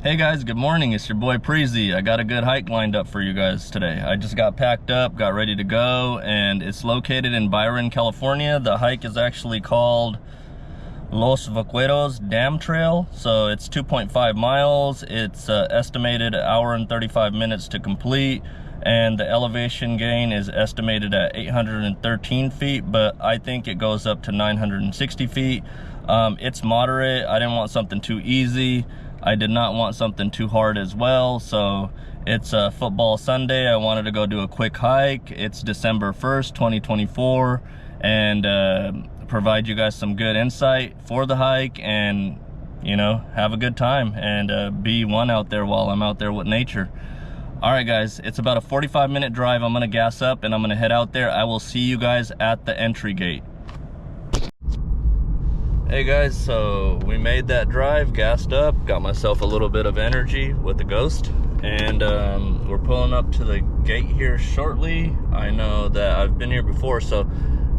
Hey guys, good morning. It's your boy Preezy. I got a good hike lined up for you guys today. I just got packed up, got ready to go, and it's located in Byron, California. The hike is actually called Los Vaqueros Dam Trail. So it's 2.5 miles. It's estimated 1 hour and 35 minutes to complete, and the elevation gain is estimated at 813 feet, but I think it goes up to 960 feet. It's moderate. I didn't want something too easy. I did not want something too hard as well. So it's a football Sunday. I wanted to go do a quick hike. It's December 1st, 2024, and provide you guys some good insight for the hike, and you know, have a good time and be one out there while I'm out there with nature. All right guys, it's about a 45-minute drive. I'm gonna gas up and I'm gonna head out there. I will see you guys at the entry gate. Hey guys, so we made that drive, gassed up, got myself a little bit of energy with the Ghost, and we're pulling up to the gate here shortly. I know that I've been here before, so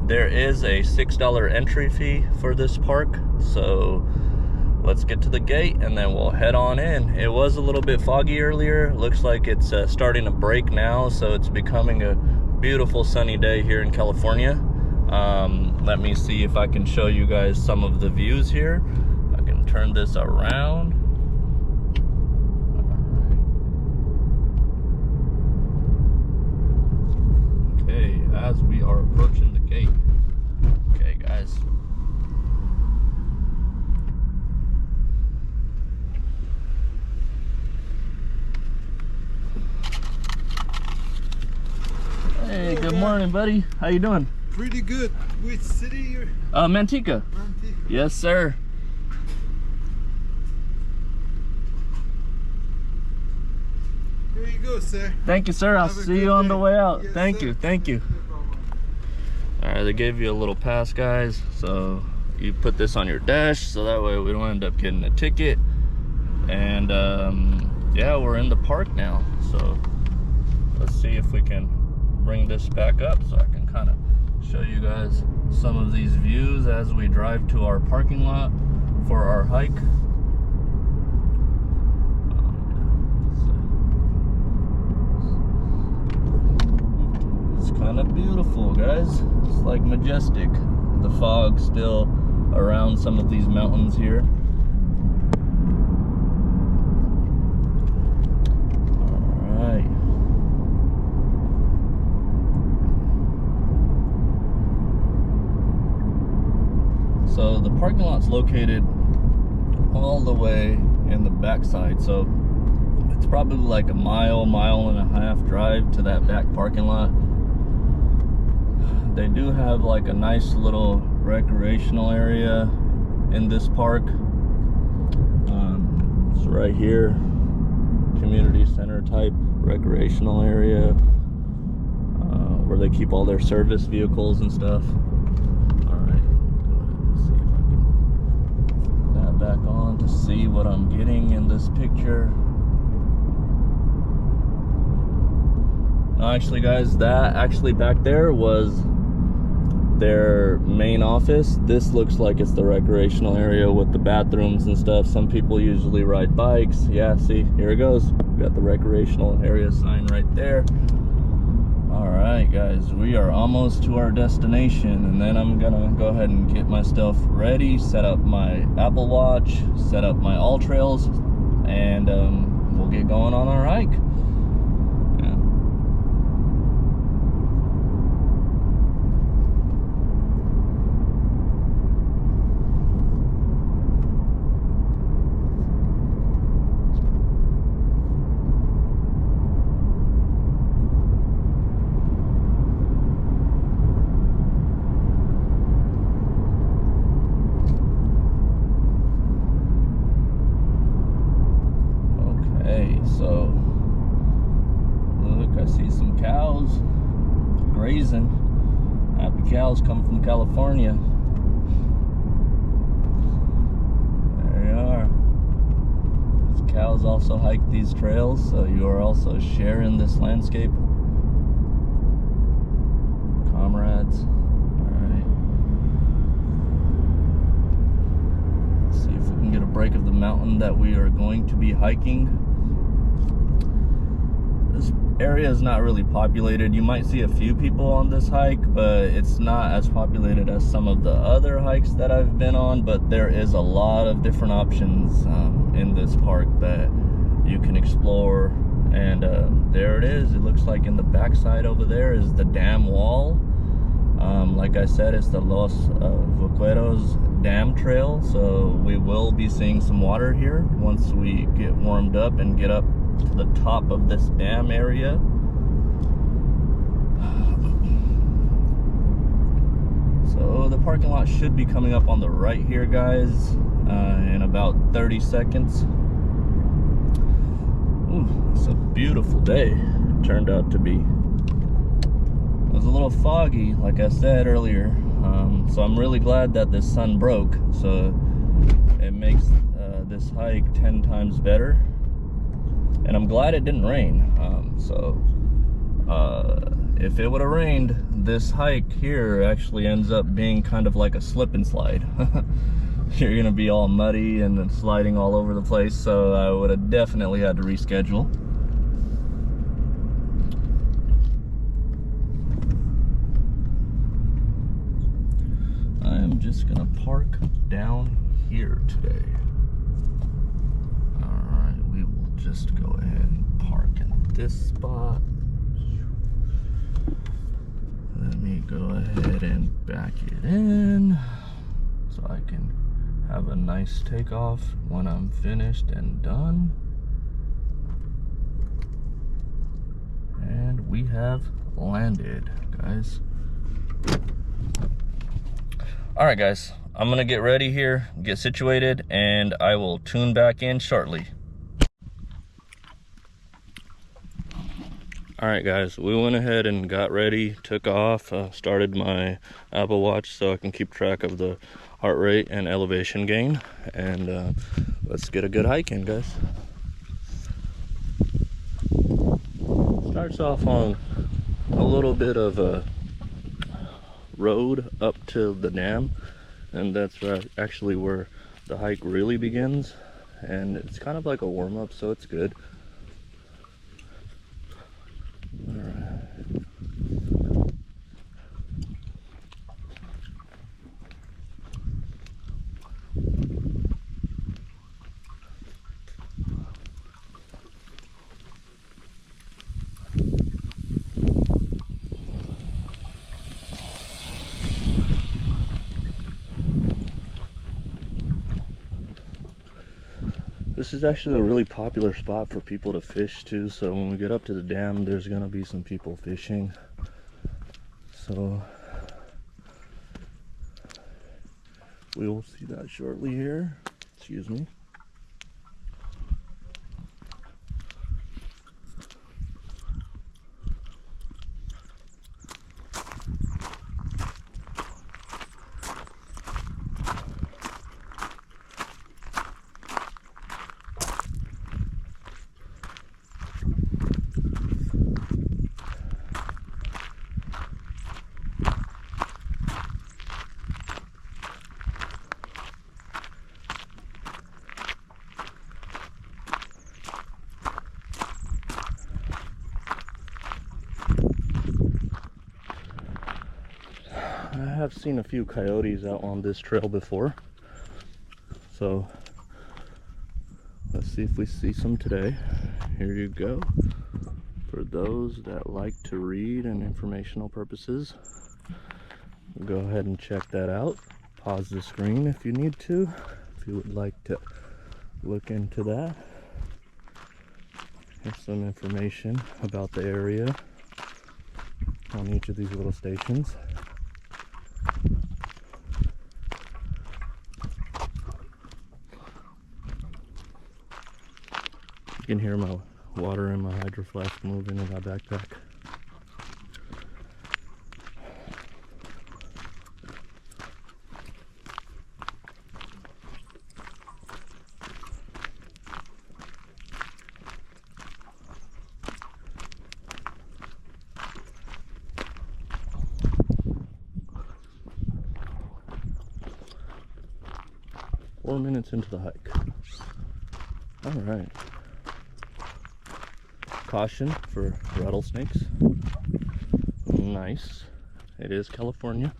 there is a $6 entry fee for this park. So let's get to the gate and then we'll head on in. It was a little bit foggy earlier. Looks like it's starting to break now, so it's becoming a beautiful sunny day here in California. Let me see if I can show you guys some of the views here. I can turn this around. Okay, as we are approaching the gate. Okay, guys. Hey, good morning, buddy. How you doing? Pretty good. Which city you're? Manteca. Manteca. Yes, sir. Here you go, sir. Thank you, sir. I'll Have a see good you on the day. way out. Yes, Thank sir. you. Thank you. No problem. All right, they gave you a little pass, guys. So you put this on your dash, so that way we don't end up getting a ticket. And yeah, we're in the park now. So let's see if we can bring this back up so I can kind of show you guys some of these views as we drive to our parking lot for our hike. It's kind of beautiful, guys. It's like majestic. The fog still around some of these mountains here. All right. So the parking lot's located all the way in the backside. So it's probably like a mile and a half drive to that back parking lot. They do have like a nice little recreational area in this park. It's right here, community center type recreational area where they keep all their service vehicles and stuff. Back on to see what I'm getting in this picture. Actually, guys, that actually back there was their main office. This looks like it's the recreational area with the bathrooms and stuff. Some people usually ride bikes. Yeah, see, here it goes. We got the recreational area sign right there. All right, guys, we are almost to our destination, and then I'm gonna go ahead and get my stuff ready, set up my Apple Watch, set up my All Trails, and we'll get going on our hike. So look, I see some cows grazing. Happy cows come from California. There you are. These cows also hike these trails, so you are also sharing this landscape. Comrades. All right. Let's see if we can get a break of the mountain that we are going to be hiking. This area is not really populated. You might see a few people on this hike, but it's not as populated as some of the other hikes that I've been on. But there is a lot of different options in this park that you can explore. And there it is. It looks like in the backside over there is the dam wall. Like I said, it's the Los Vaqueros Dam Trail, so we will be seeing some water here once we get warmed up and get up to the top of this dam area. So the parking lot should be coming up on the right here, guys, in about 30 seconds. Ooh, it's a beautiful day. It turned out to be. It was a little foggy, like I said earlier, so I'm really glad that this sun broke, so it makes this hike 10 times better. And I'm glad it didn't rain. If it would have rained, this hike here actually ends up being kind of like a slip and slide. You're gonna be all muddy and sliding all over the place, so I would have definitely had to reschedule. I'm just gonna park down here today. Alright, we will just go ahead and park in this spot. Let me go ahead and back it in so I can have a nice takeoff when I'm finished and done. And we have landed, guys. All right, guys, I'm gonna get ready here, get situated, and I will tune back in shortly. All right, guys, we went ahead and got ready, took off, started my Apple Watch so I can keep track of the heart rate and elevation gain, and let's get a good hike in, guys. Starts off on a little bit of a road up to the dam, and that's actually where the hike really begins, and it's kind of like a warm-up, so it's good. All right. This is actually a really popular spot for people to fish too, so when we get up to the dam, there's gonna be some people fishing. So we will see that shortly here. Excuse me. I have seen a few coyotes out on this trail before, so let's see if we see some today. Here you go. For those that like to read and informational purposes, go ahead and check that out. Pause the screen if you need to, if you would like to look into that. Here's some information about the area on each of these little stations. You can hear my water in my hydro flask moving in my backpack. Four minutes into the hike. All right. Caution for rattlesnakes. Nice. It is California.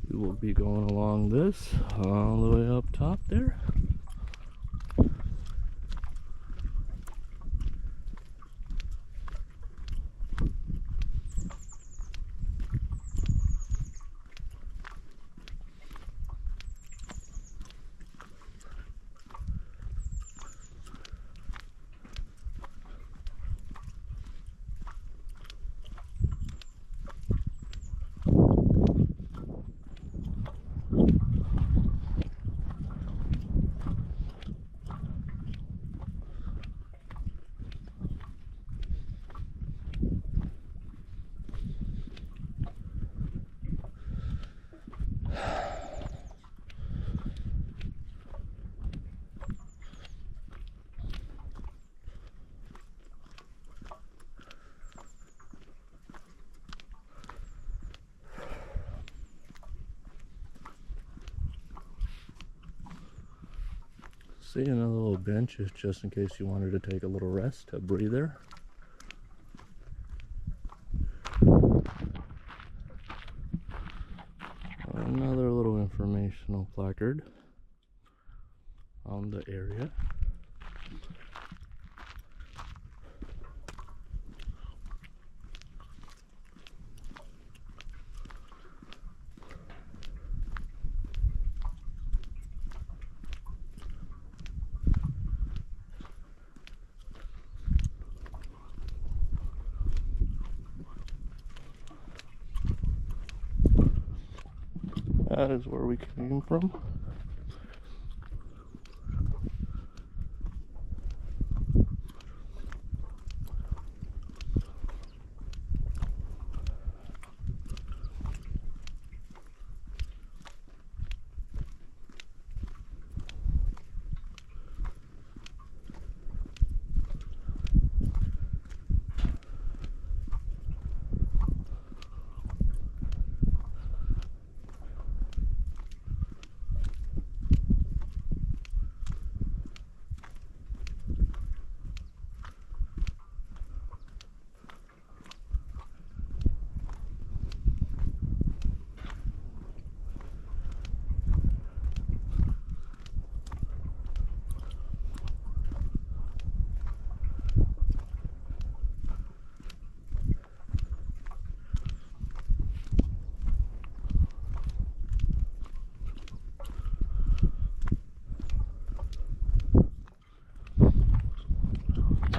We will be going along this all the way up top there. See, another little bench is just in case you wanted to take a little rest, a breather. Another little informational placard on the area. That is where we came from.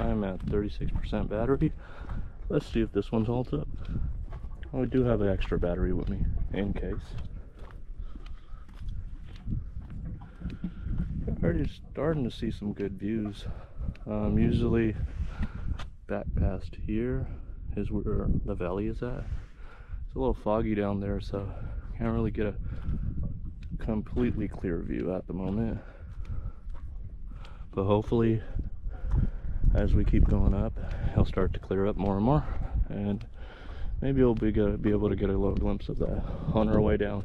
I'm at 36% battery. Let's see if this one's holds up. I do have an extra battery with me in case. Already starting to see some good views. Usually back past here is where the valley is at. It's a little foggy down there, so can't really get a completely clear view at the moment. But hopefully, as we keep going up, it'll start to clear up more and more, and maybe we'll be able to get a little glimpse of that on our way down.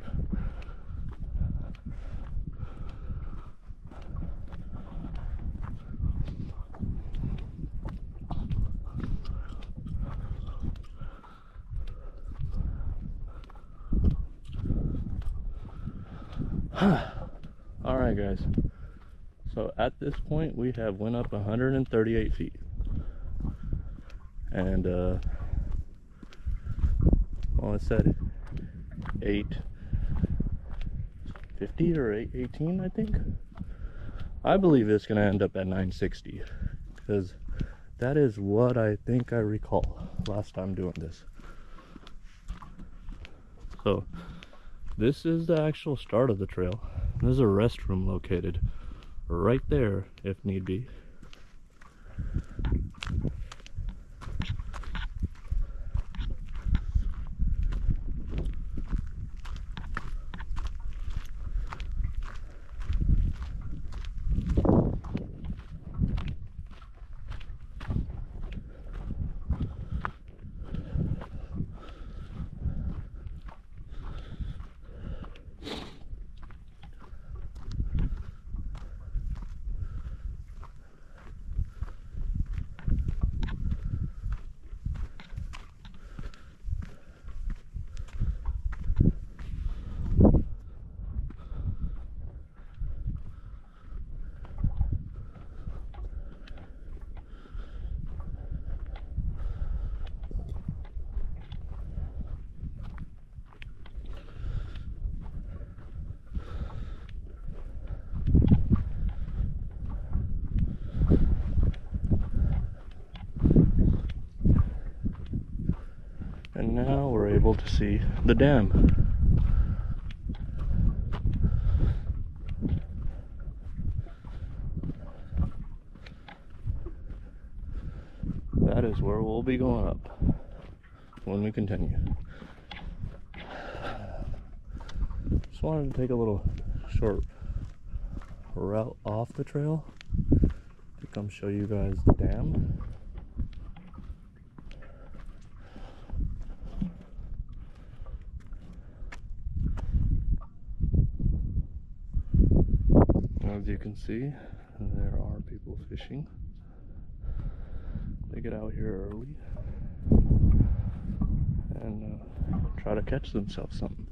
All right, guys. So at this point, we have went up 138 feet, and well, it said 850 or 818, I think. I believe it's going to end up at 960, because that is what I think I recall last time doing this. So this is the actual start of the trail. There's a restroom located right there if need be. able to see the dam. That is where we'll be going up when we continue. Just wanted to take a little short route off the trail to come show you guys the dam. As you can see, there are people fishing. They get out here early and try to catch themselves something.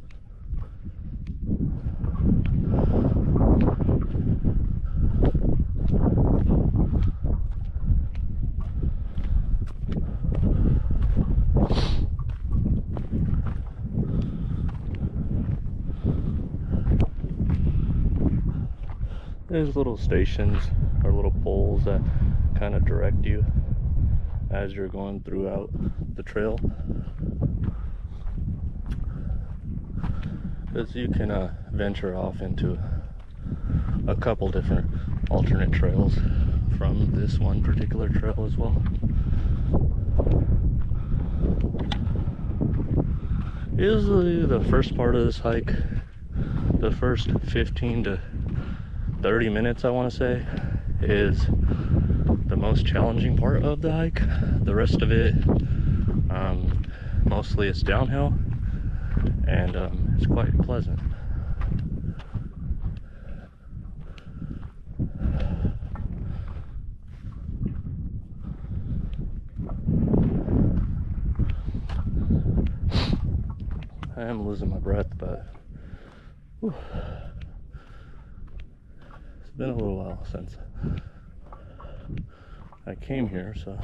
There's little stations or little poles that kind of direct you as you're going throughout the trail. As you can venture off into a couple different alternate trails from this one particular trail as well. Usually the first part of this hike, the first 15 to 30 minutes, I want to say, is the most challenging part of the hike. The rest of it, mostly it's downhill, and it's quite pleasant. I am losing my breath, but whew, it's been a little while since I came here, so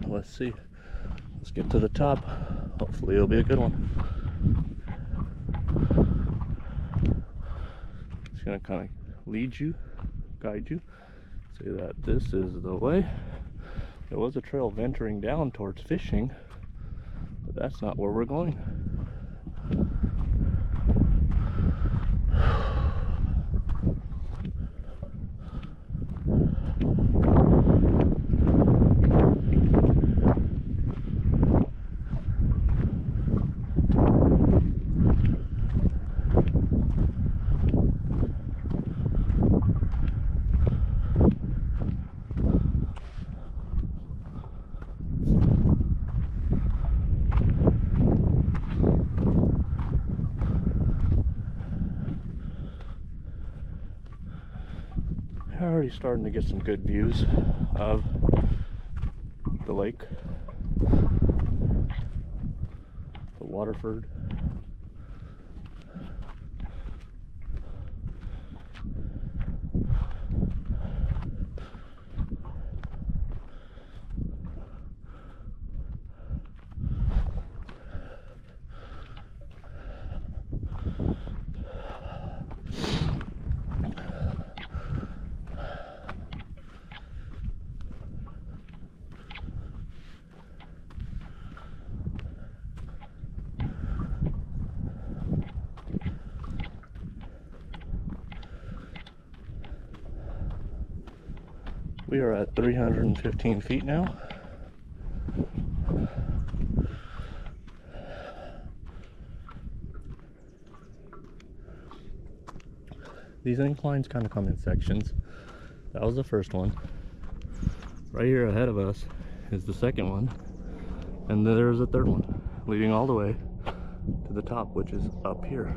let's see. Let's get to the top. Hopefully it'll be a good one. Just gonna kind of lead you, guide you, say that this is the way. There was a trail venturing down towards fishing, but that's not where we're going. Already starting to get some good views of the lake, the Waterford. We are at 315 feet now. These inclines kind of come in sections. That was the first one. Right here ahead of us is the second one. And then there's a third one, leading all the way to the top, which is up here.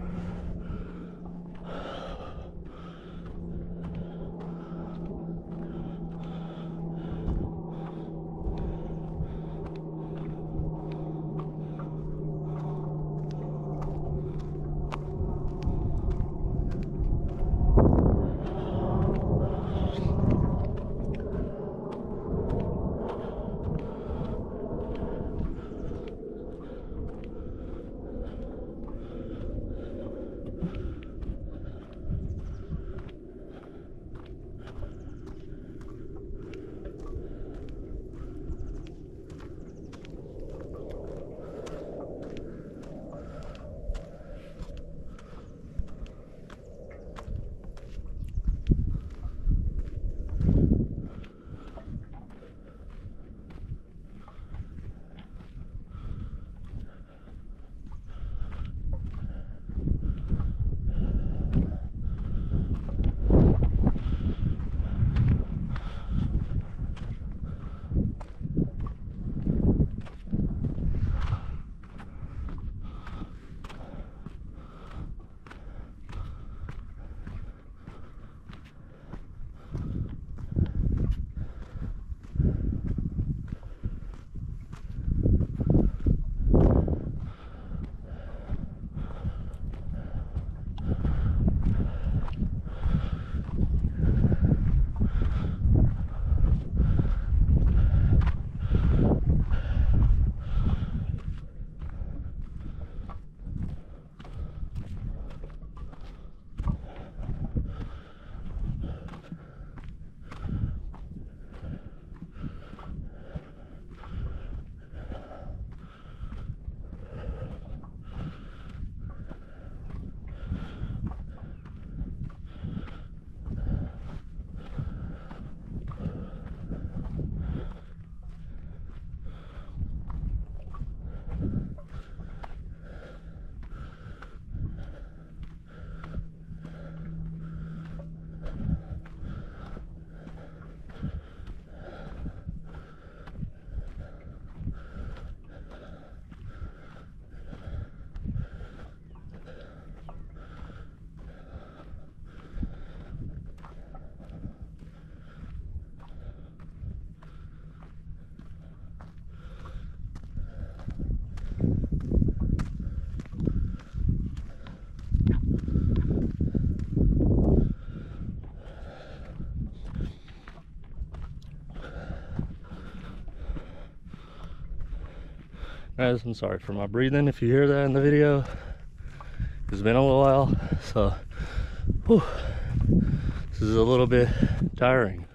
Guys, I'm sorry for my breathing if you hear that in the video. It's been a little while, so whew, this is a little bit tiring.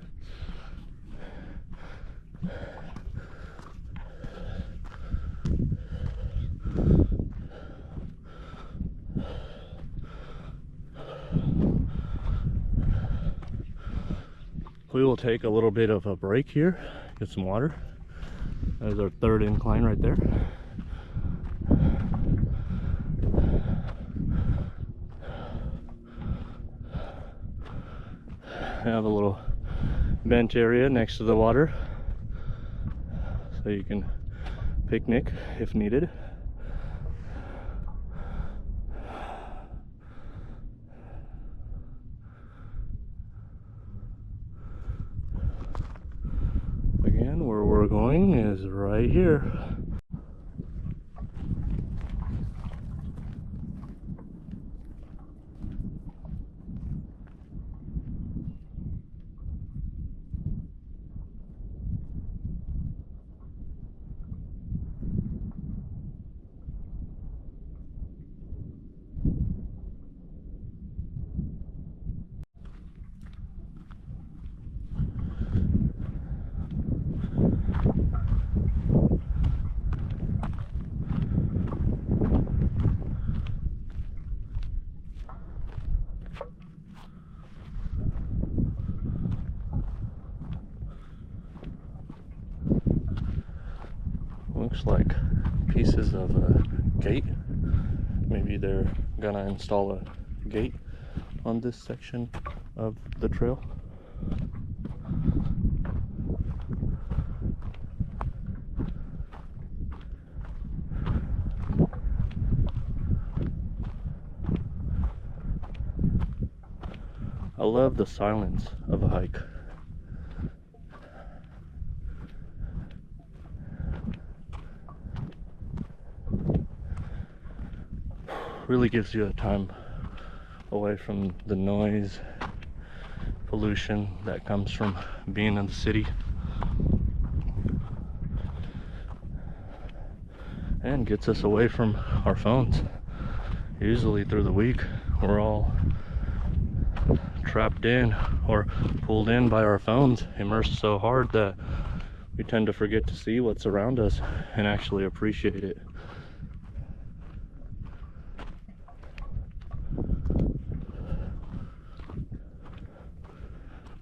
We will take a little bit of a break here, get some water. There's our third incline right there. I have a little bench area next to the water, so you can picnic if needed. Again, where we're going is right here. Looks like pieces of a gate. Maybe they're gonna install a gate on this section of the trail. I love the silence of a hike. Really gives you a time away from the noise, pollution that comes from being in the city, and gets us away from our phones. Usually through the week we're all trapped in or pulled in by our phones, immersed so hard that we tend to forget to see what's around us and actually appreciate it.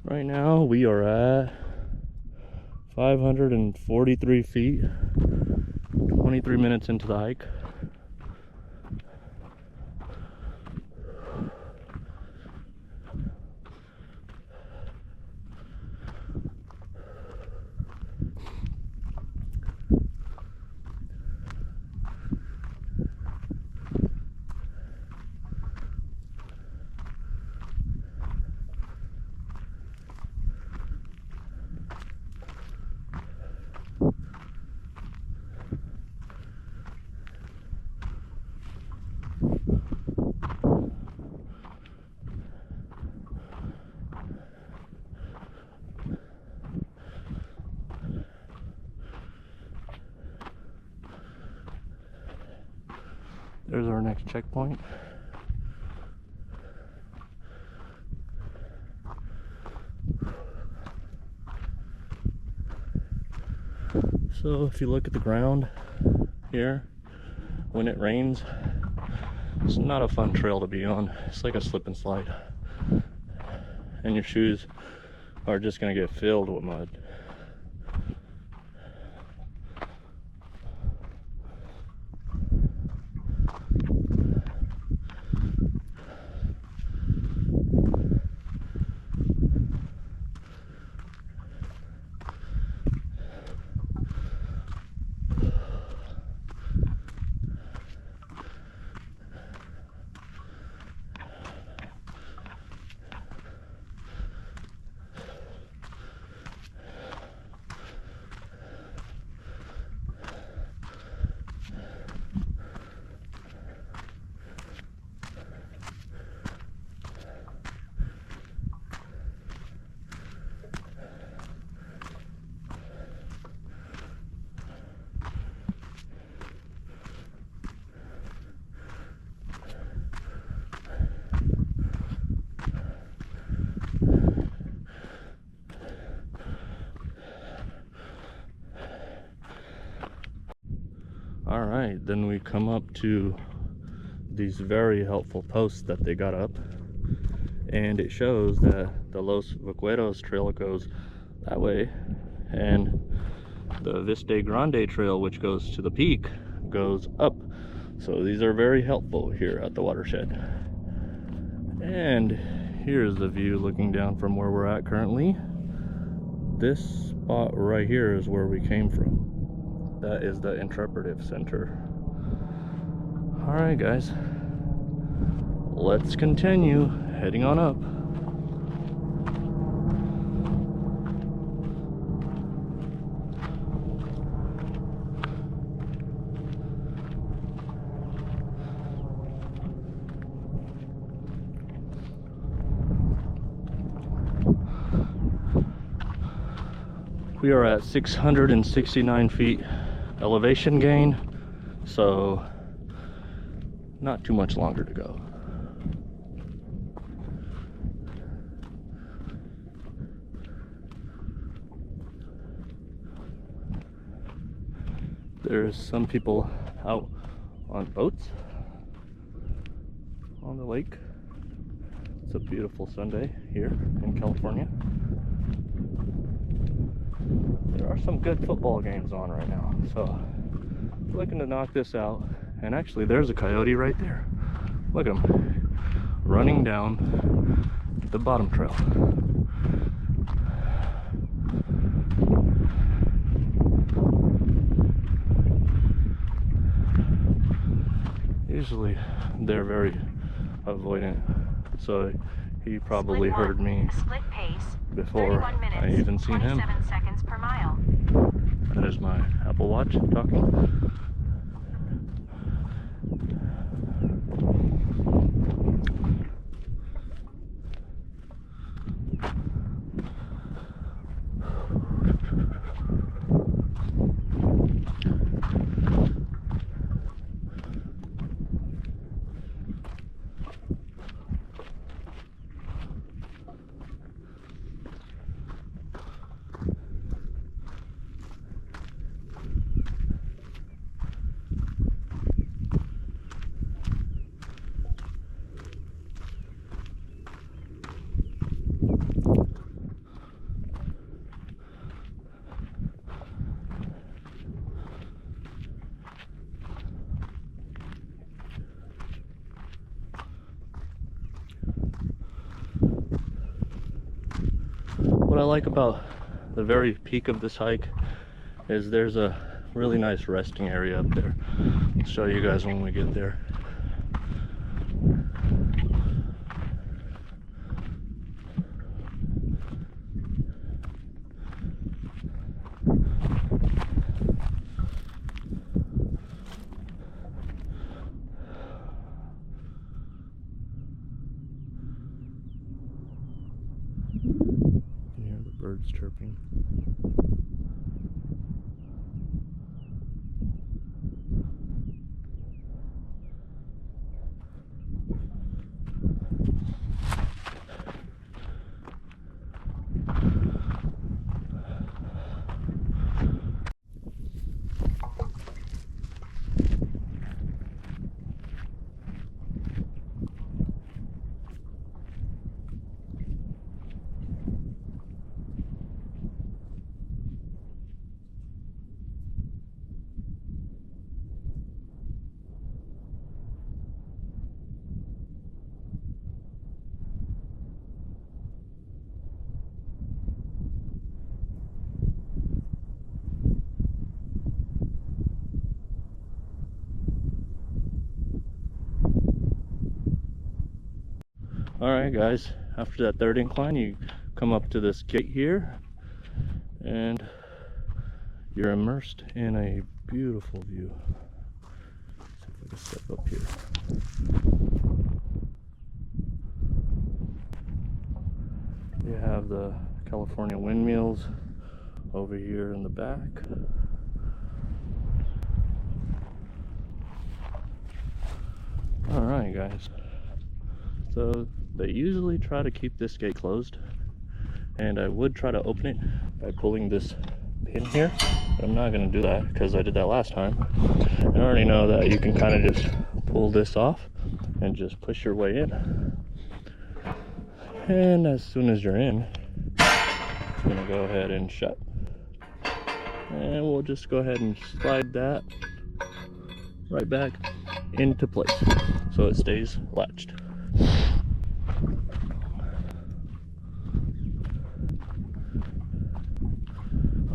Right now we are at 543 feet, 23 minutes into the hike. There's our next checkpoint. So if you look at the ground here, when it rains, it's not a fun trail to be on. It's like a slip and slide. And your shoes are just gonna get filled with mud. then we come up to these very helpful posts that they got up, and it shows that the Los Vaqueros Trail goes that way, and the Vista Grande Trail, which goes to the peak, goes up. So these are very helpful here at the watershed. And here's the view looking down from where we're at currently. This spot right here is where we came from. That is the interpretive center. All right, guys, let's continue heading on up. We are at 669 feet elevation gain, so not too much longer to go. There's some people out on boats on the lake. It's a beautiful Sunday here in California. There are some good football games on right now, so looking to knock this out. And actually, there's a coyote right there. Look at him running down the bottom trail. Usually they're very avoidant, so he probably heard me before I even seen him. That is my Apple Watch talking. What I like about the very peak of this hike is there's a really nice resting area up there. I'll show you guys when we get there. Birds chirping. Alright guys, after that third incline you come up to this gate here and you're immersed in a beautiful view. See if I can step up here. You have the California windmills over here in the back. Alright guys, so they usually try to keep this gate closed, and I would try to open it by pulling this in here, but I'm not gonna do that because I did that last time. I already know that you can kind of just pull this off and just push your way in. And as soon as you're in, it's gonna go ahead and shut. And we'll just go ahead and slide that right back into place so it stays latched.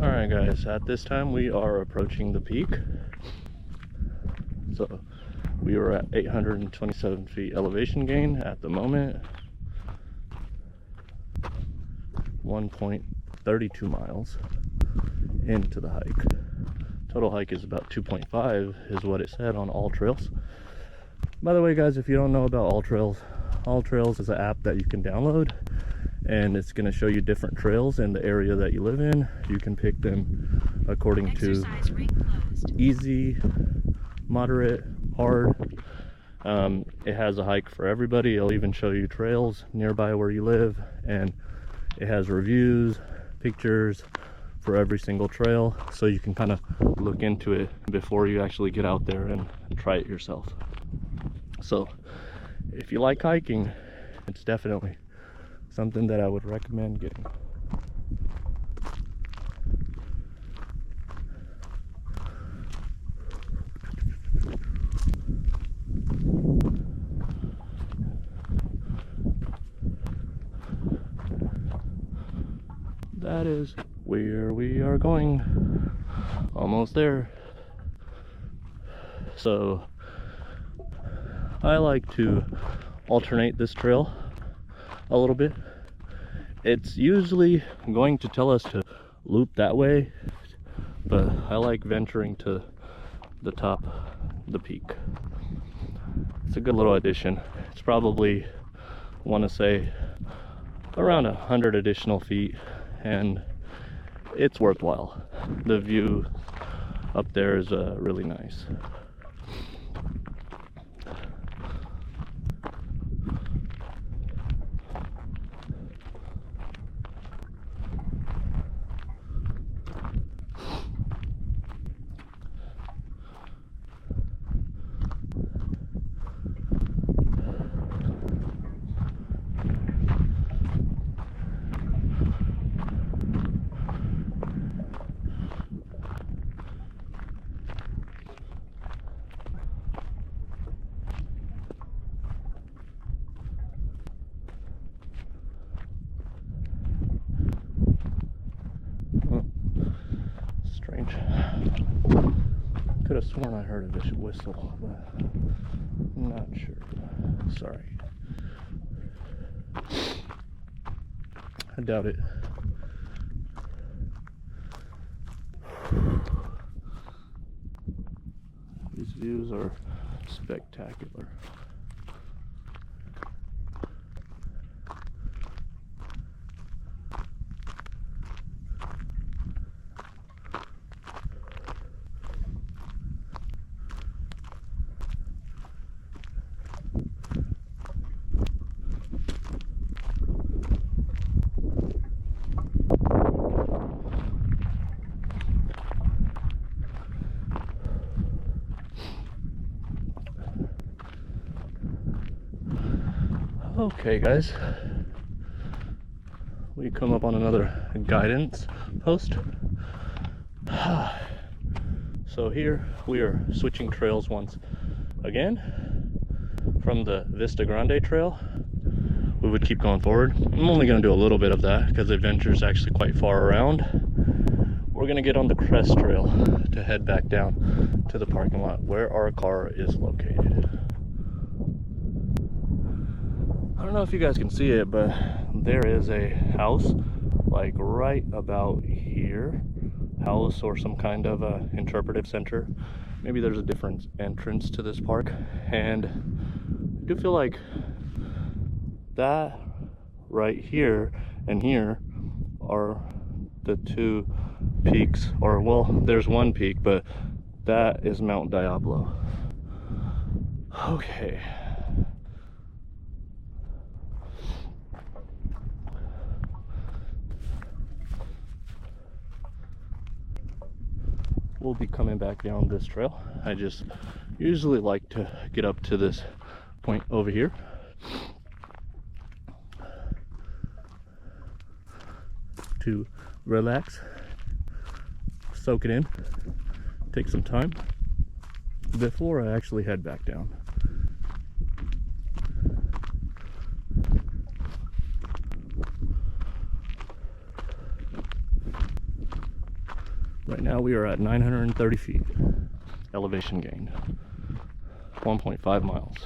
Alright guys, at this time we are approaching the peak. So we were at 827 feet elevation gain at the moment. 1.32 miles into the hike. Total hike is about 2.5 is what it said on All Trails. By the way guys, if you don't know about All Trails is an app that you can download, and it's going to show you different trails in the area that you live in. You can pick them according to easy, moderate, hard. It has a hike for everybody. It'll even show you trails nearby where you live, and it has reviews, pictures for every single trail, so you can kind of look into it before you actually get out there and try it yourself. So if you like hiking, it's definitely something that I would recommend getting. That is where we are going. Almost there. So I like to alternate this trail a little bit. It's usually going to tell us to loop that way, but I like venturing to the top, the peak. It's a good little addition. It's probably, I want to say, around 100 additional feet, and it's worthwhile. The view up there is really nice. Strange. Could have sworn I heard a whistle, but I'm not sure. Sorry. I doubt it. These views are spectacular. Okay guys, we come up on another guidance post. So here we are switching trails once again from the Vista Grande trail. We would keep going forward. I'm only going to do a little bit of that because the adventure is actually quite far around. We're going to get on the Crest Trail to head back down to the parking lot where our car is located. I don't know if you guys can see it, but there is a house like right about here. House or some kind of interpretive center. Maybe there's a different entrance to this park, and I do feel like that right here and here are the two peaks, or well, there's one peak, but that is Mount Diablo. Okay. we'll be coming back down this trail. I just usually like to get up to this point over here to relax, soak it in, take some time before I actually head back down. Right now we are at 930 feet elevation gain, 1.5 miles.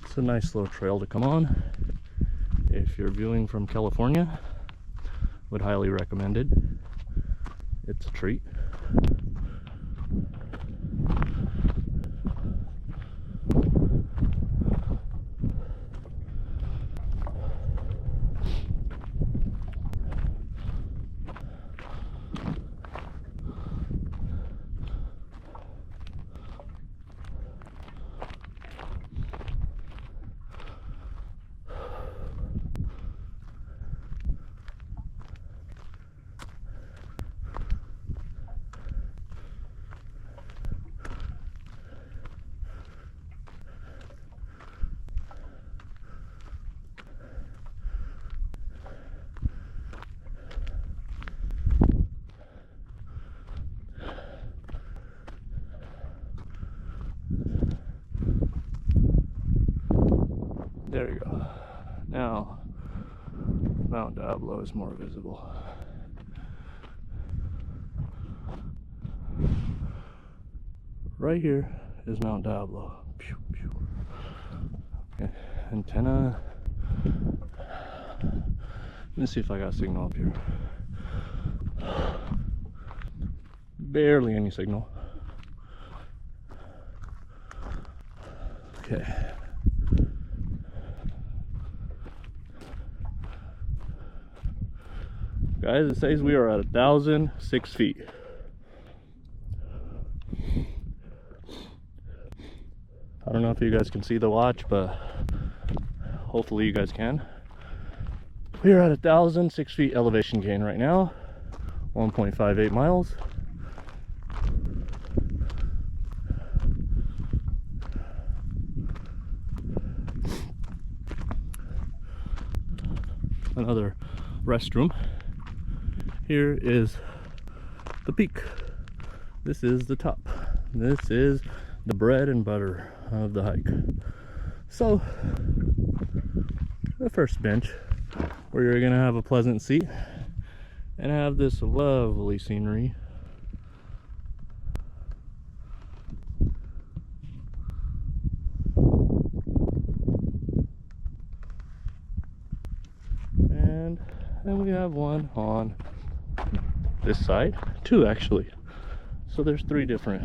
It's a nice little trail to come on. If you're viewing from California, would highly recommend it. It's a treat. There you go. Now, Mount Diablo is more visible. Right here is Mount Diablo. Pew, pew. Okay, antenna. Let me see if I got signal up here. Barely any signal. Okay. Guys, it says we are at 1,006 feet. I don't know if you guys can see the watch, but hopefully you guys can. We are at 1,006 feet elevation gain right now, 1.58 miles. Another restroom. Here is the peak. This is the top. This is the bread and butter of the hike. So, the first bench where you're gonna have a pleasant seat and have this lovely scenery. And then we have one on this side, two actually. So there's three different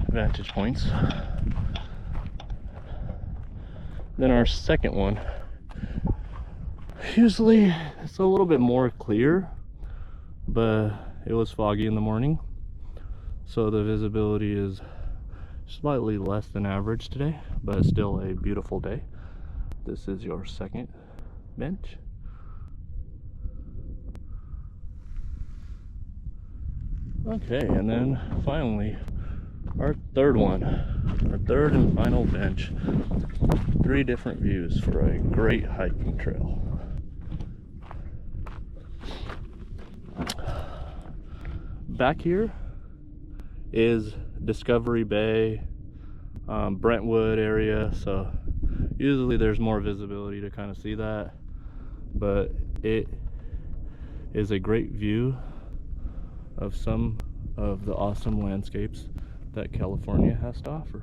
vantage points. Then our second one, usually it's a little bit more clear, but it was foggy in the morning, so the visibility is slightly less than average today, but it's still a beautiful day. This is your second bench. Okay, and then finally our third one, our third and final bench. Three different views for a great hiking trail. Back here is Discovery Bay, Brentwood area, so usually there's more visibility to kind of see that, but it is a great view of some of the awesome landscapes that California has to offer.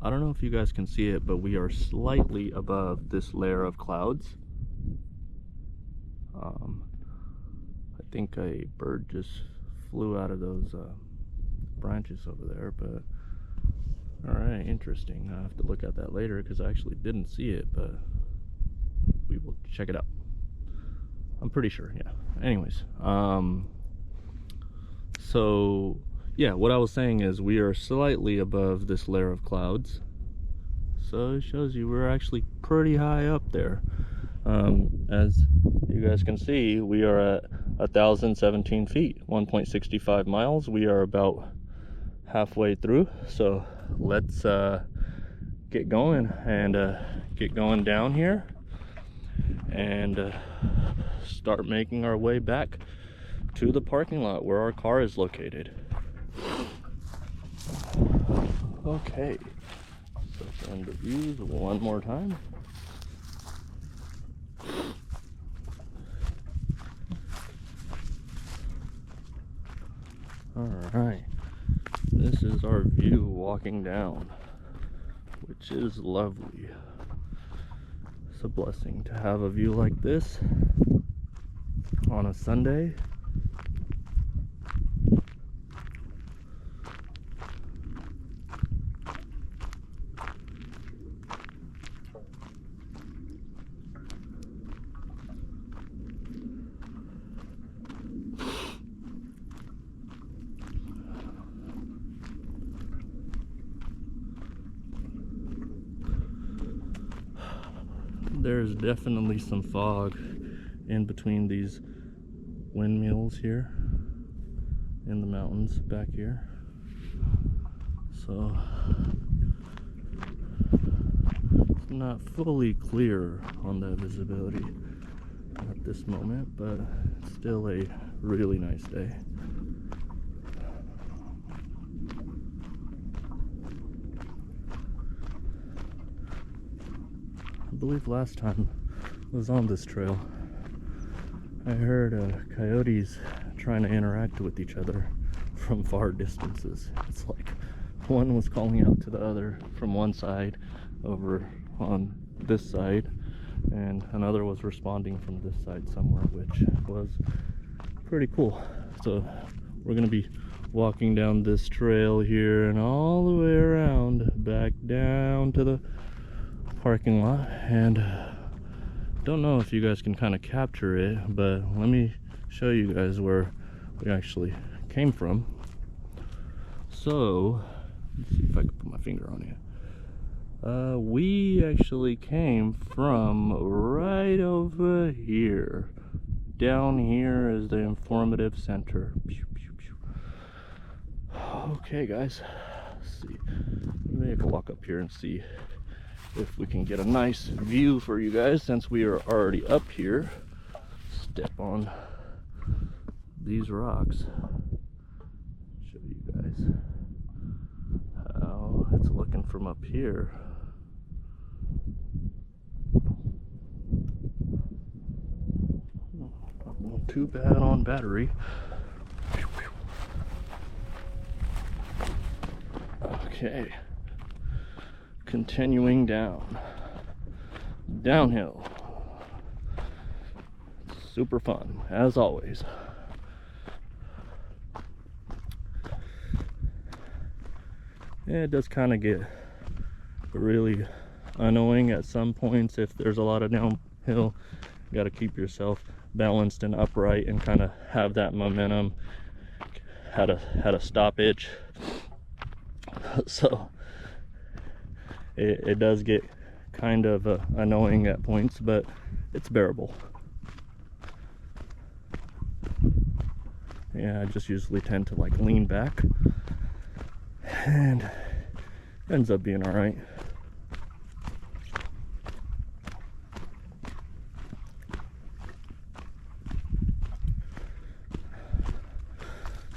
I don't know if you guys can see it, but we are slightly above this layer of clouds. I think a bird just flew out of those branches over there, but all right, interesting. I have to look at that later because I actually didn't see it, but we will check it out. I'm pretty sure, yeah. Anyways, so yeah, what I was saying is we are slightly above this layer of clouds, so it shows you we're actually pretty high up there. As you guys can see, we are at 1,017 feet, 1.65 miles. We are about halfway through, so let's get going and get going down here and start making our way back to the parking lot where our car is located. Okay, so turn the views one more time. Alright, this is our view walking down, which is lovely. It's a blessing to have a view like this on a Sunday. There's definitely some fog in between these windmills here in the mountains back here, so it's not fully clear on the visibility at this moment, but it's still a really nice day. I believe last time I was on this trail, I heard coyotes trying to interact with each other from far distances. It's like one was calling out to the other from one side over on this side, and another was responding from this side somewhere, which was pretty cool. So we're gonna be walking down this trail here and all the way around back down to the parking lot, and don't know if you guys can kind of capture it, but let me show you guys where we actually came from. So let's see if I can put my finger on it. We actually came from right over here. Down here is the informative center. Okay guys, let's see, maybe I can walk up here and see if we can get a nice view for you guys since we are already up here. Step on these rocks, show you guys how it's looking from up here. Not too bad on battery. Okay, continuing downhill. Super fun as always. Yeah, it does kind of get really annoying at some points if there's a lot of downhill. You got to keep yourself balanced and upright and kind of have that momentum, had a stoppage. So it does get kind of annoying at points, but it's bearable. Yeah, I just usually tend to like lean back, and it ends up being all right.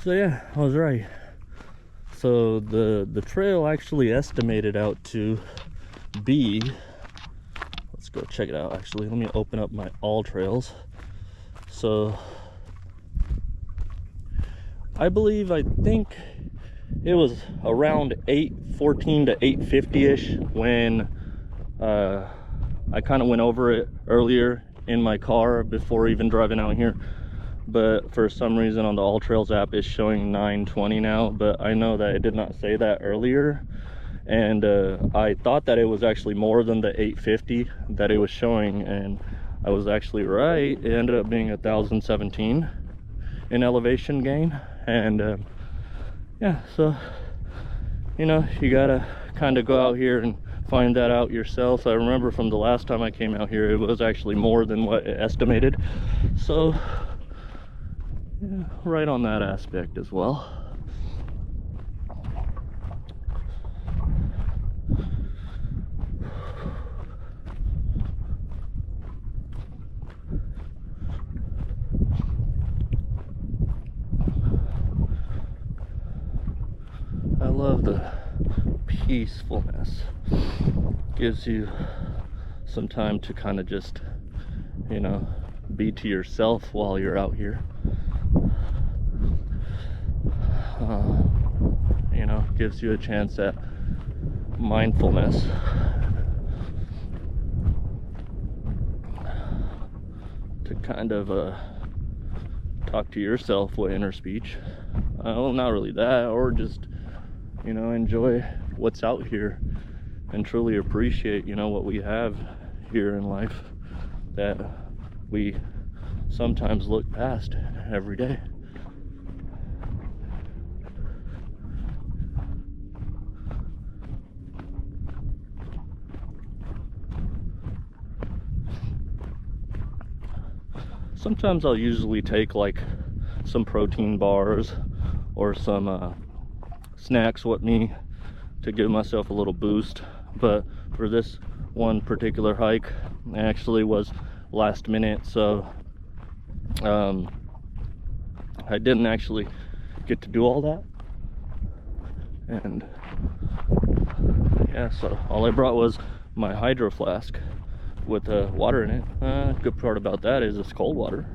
So yeah, I was right. So the trail actually estimated out to be, let's go check it out actually. Let me open up my all trails. So I think it was around 8:14 to 8:50-ish when I kind of went over it earlier in my car before even driving out here. but for some reason on the All Trails app it's showing 9:20 now, but I know that it did not say that earlier, and I thought that it was actually more than the 850 that it was showing, and I was actually right. It ended up being 1,017 in elevation gain. And yeah, so you know, you gotta kind of go out here and find that out yourself. I remember from the last time I came out here, it was actually more than what it estimated. So yeah, right on that aspect as well. I love the peacefulness. Gives you some time to kind of just, you know, be to yourself while you're out here. You know, gives you a chance at mindfulness. To kind of talk to yourself with inner speech. Well, not really that, or just, you know, enjoy what's out here and truly appreciate, you know, what we have here in life that we sometimes look past every day. Sometimes I'll usually take like some protein bars or some snacks with me to give myself a little boost, but for this one particular hike, it actually was last minute, so I didn't actually get to do all that. And yeah, so all I brought was my hydro flask with water in it. Good part about that is it's cold water,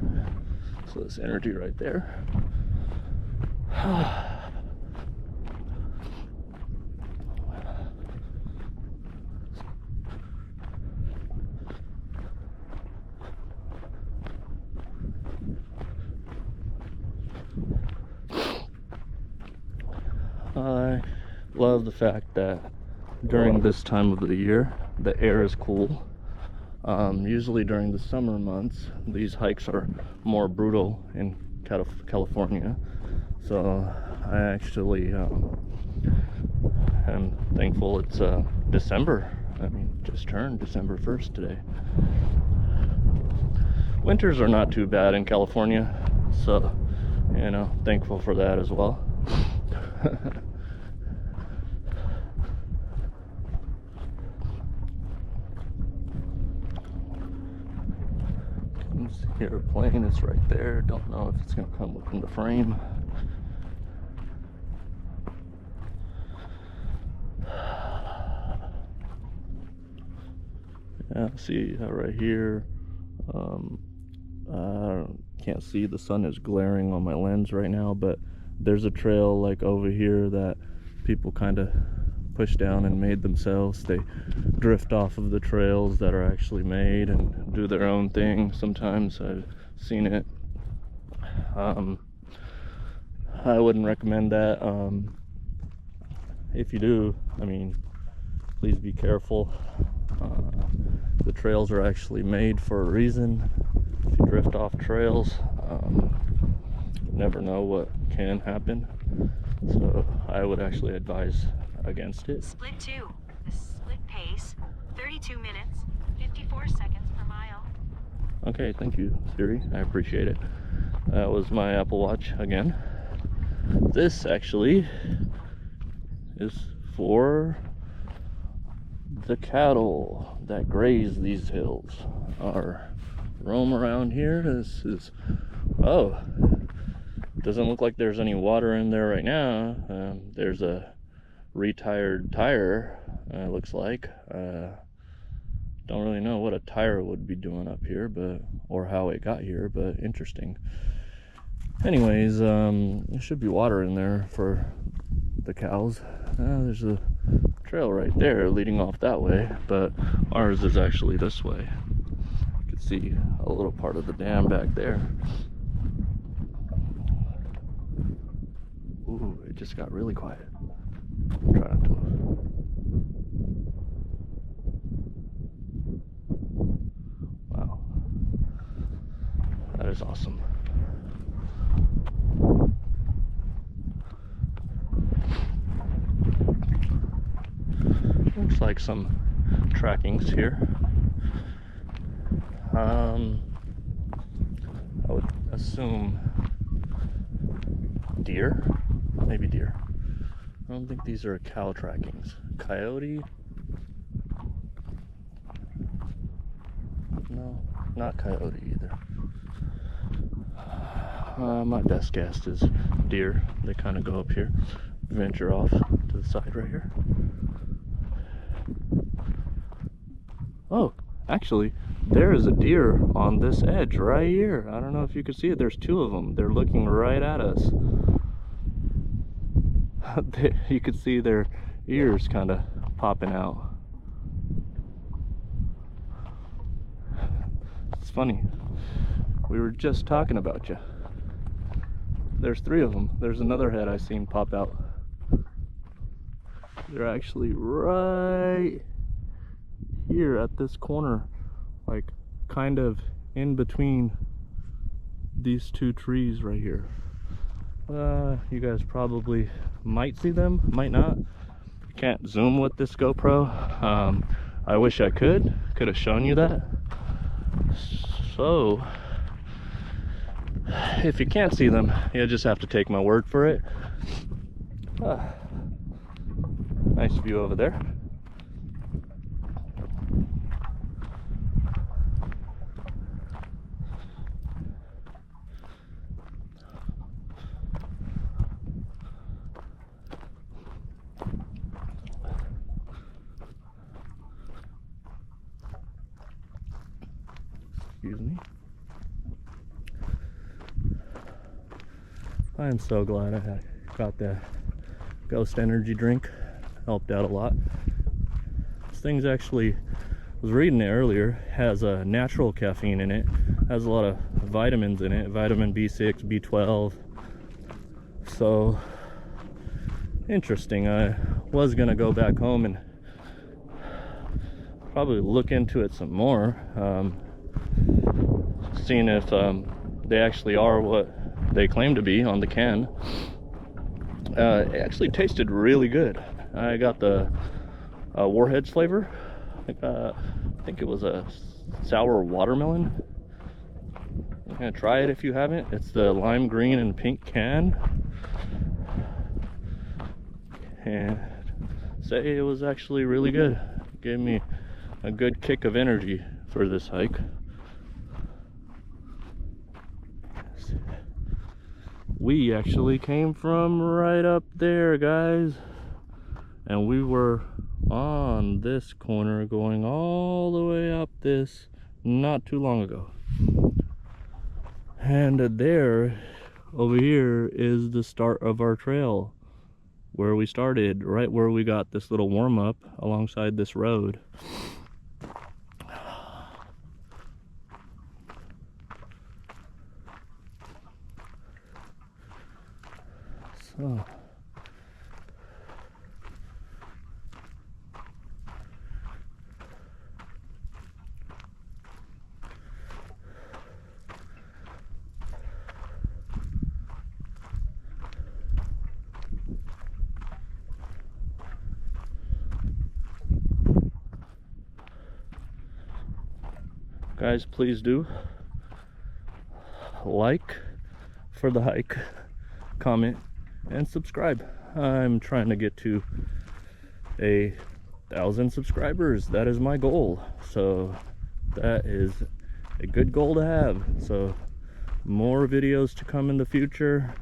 so this energy right there. I love the fact that during this time of the year the air is cool. Usually during the summer months these hikes are more brutal in California, so I actually am thankful it's December. I mean, just turned December 1st today. Winters are not too bad in California, so you know, thankful for that as well. Hear a plane, it's right there. Don't know if it's gonna come within the frame. Yeah, see right here. I can't see, the sun is glaring on my lens right now, but there's a trail like over here that people kind of push down and made themselves. They drift off of the trails that are actually made and do their own thing. Sometimes I've seen it. I wouldn't recommend that. If you do, I mean, please be careful. The trails are actually made for a reason. If you drift off trails, you never know what can happen. So I would actually advise against it. Split 2. The split pace, 32 minutes, 54 seconds per mile. Okay, thank you, Siri. I appreciate it. That was my Apple Watch again. This actually is for the cattle that graze these hills or roam around here. This is, oh, doesn't look like there's any water in there right now. There's a retired tire, looks like. Don't really know what a tire would be doing up here, but, or how it got here, but interesting. Anyways, there should be water in there for the cows. There's a trail right there leading off that way, but ours is actually this way. You can see a little part of the dam back there. It just got really quiet. Try not to move. Wow. That is awesome. Looks like some trackings here. I would assume deer, maybe deer. I don't think these are cow trackings. Coyote? No, not coyote either. My best guess is deer. They kind of go up here, venture off to the side right here. Oh, actually, there is a deer on this edge right here. I don't know if you can see it. There's two of them. They're looking right at us. You can see their ears kind of popping out. It's funny. We were just talking about you. There's three of them. There's another head I seen pop out. They're actually right here at this corner, like kind of in between these two trees right here. You guys probably might see them, might not. Can't zoom with this GoPro. I wish I could have shown you that. So if you can't see them, you just have to take my word for it. Nice view over there. Excuse me. I am so glad I got that Ghost energy drink. Helped out a lot. This thing's actually, I was reading it earlier, has a natural caffeine in it, has a lot of vitamins in it, vitamin B6, B12. So interesting. I was gonna go back home and probably look into it some more, seeing if they actually are what they claim to be on the can. It actually tasted really good. I got the Warheads flavor. I think it was a sour watermelon. You're gonna try it if you haven't. It's the lime green and pink can. And say it was actually really good. Gave me a good kick of energy for this hike. We actually came from right up there, guys, and we were on this corner going all the way up this not too long ago. And there, over here, is the start of our trail, where we started, right where we got this little warm-up alongside this road. So guys, please do like for the hike, comment, and subscribe. I'm trying to get to 1,000 subscribers. That is my goal. So that is a good goal to have. So more videos to come in the future.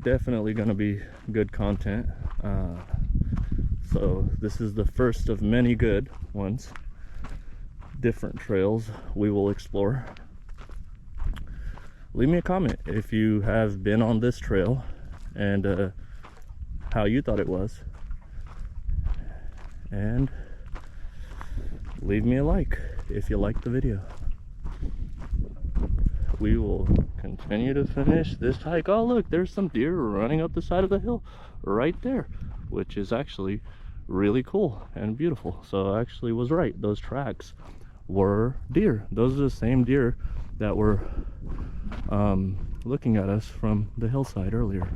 Definitely gonna be good content. So this is the first of many good ones. Different trails we will explore. Leave me a comment if you have been on this trail and how you thought it was. And leave me a like if you liked the video. we will continue to finish this hike. Oh look, there's some deer running up the side of the hill right there, which is actually really cool and beautiful. So I actually was right, those tracks were deer. Those are the same deer that were looking at us from the hillside earlier.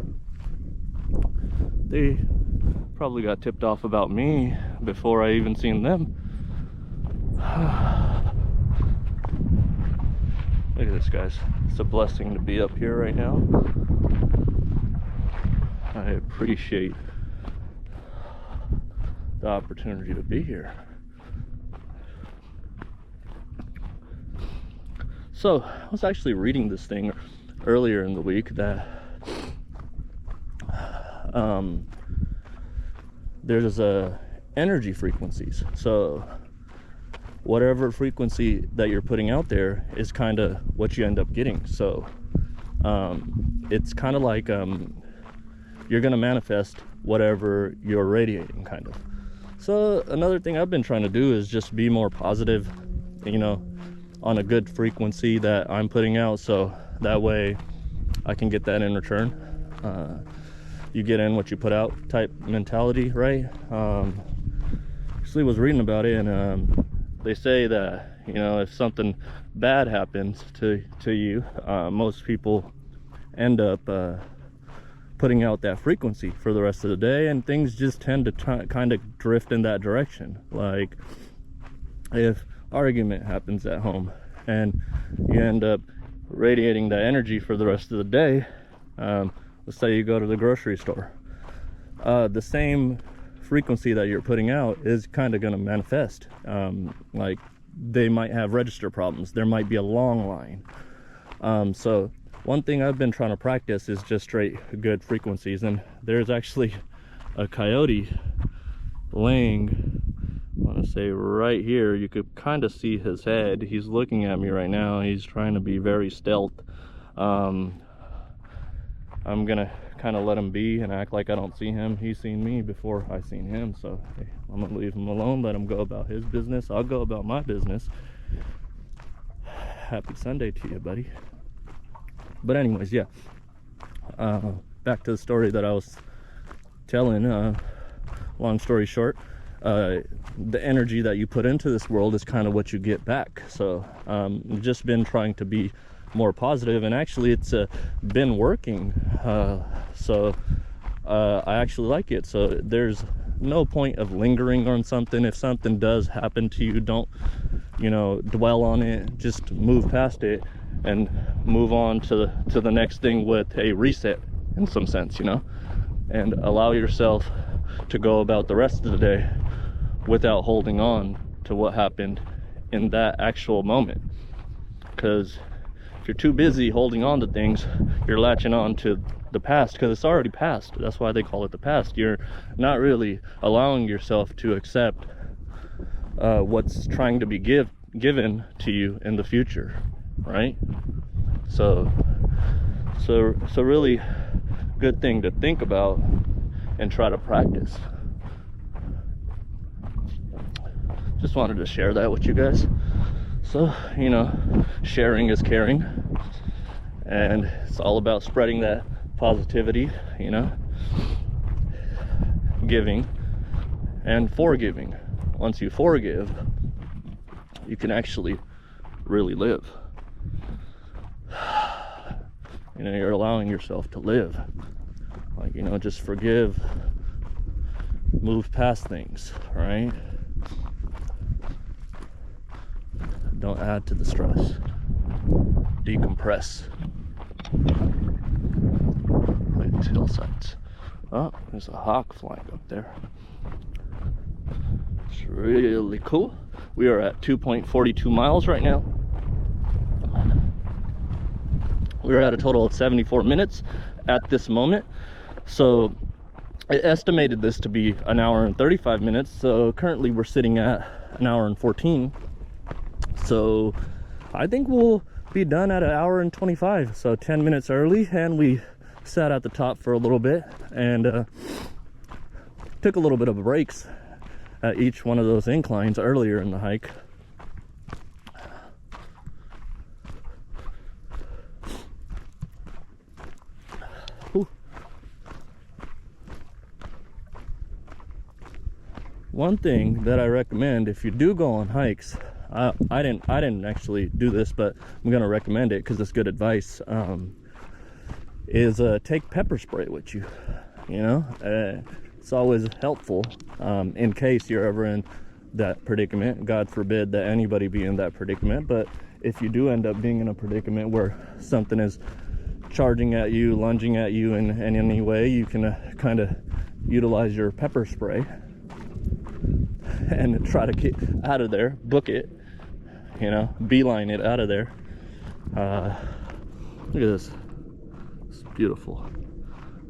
They probably got tipped off about me before I even seen them. Look at this, guys. It's a blessing to be up here right now. I appreciate the opportunity to be here. So I was actually reading this thing earlier in the week that there's energy frequencies. So whatever frequency that you're putting out there is kind of what you end up getting. So it's kind of like you're gonna manifest whatever you're radiating, kind of. So another thing I've been trying to do is just be more positive, you know, on a good frequency that I'm putting out, so that way I can get that in return. You get in what you put out type mentality, right? Actually was reading about it, and they say that, you know, if something bad happens to you, most people end up putting out that frequency for the rest of the day, and things just tend to kind of drift in that direction. Like if argument happens at home and you end up radiating that energy for the rest of the day, let's say you go to the grocery store, the same frequency that you're putting out is kind of going to manifest. Like they might have register problems, there might be a long line. So one thing I've been trying to practice is just straight good frequencies, and there's actually a coyote laying, I want to say right here. You could kind of see his head. He's looking at me right now. He's trying to be very stealth. I'm gonna kind of let him be and act like I don't see him. He's seen me before I seen him, so hey, I'm gonna leave him alone, let him go about his business. I'll go about my business. Happy Sunday to you, buddy. But anyways, yeah, back to the story that I was telling. Long story short, the energy that you put into this world is kind of what you get back. So I've just been trying to be more positive, and actually it's been working. So I actually like it. So there's no point of lingering on something. If something does happen to you, don't, you know, dwell on it. Just move past it and move on to the next thing with a reset, in some sense, you know, and allow yourself to go about the rest of the day without holding on to what happened in that actual moment. Because if you're too busy holding on to things, you're latching on to the past, because it's already past. That's why they call it the past. You're not really allowing yourself to accept what's trying to be given to you in the future, right? So really good thing to think about and try to practice. Just wanted to share that with you guys. So, you know, sharing is caring, and it's all about spreading that positivity, you know, giving and forgiving. Once you forgive, you can actually really live. You know, you're allowing yourself to live. Like, you know, just forgive, move past things, right? Don't add to the stress. Decompress. Look at these hillsides. Oh, there's a hawk flying up there. It's really cool. We are at 2.42 miles right now. We're at a total of 74 minutes at this moment. So I estimated this to be an hour and 35 minutes. So currently we're sitting at an hour and 14. So I think we'll be done at an hour and 25. So 10 minutes early, and we sat at the top for a little bit and took a little bit of breaks at each one of those inclines earlier in the hike. One thing that I recommend if you do go on hikes, I didn't actually do this, but I'm gonna recommend it because it's good advice, is take pepper spray with you. You know, it's always helpful in case you're ever in that predicament. God forbid that anybody be in that predicament, but if you do end up being in a predicament where something is charging at you, lunging at you in any way, you can kind of utilize your pepper spray and try to get out of there, book it, you know, beeline it out of there. Look at this, it's beautiful.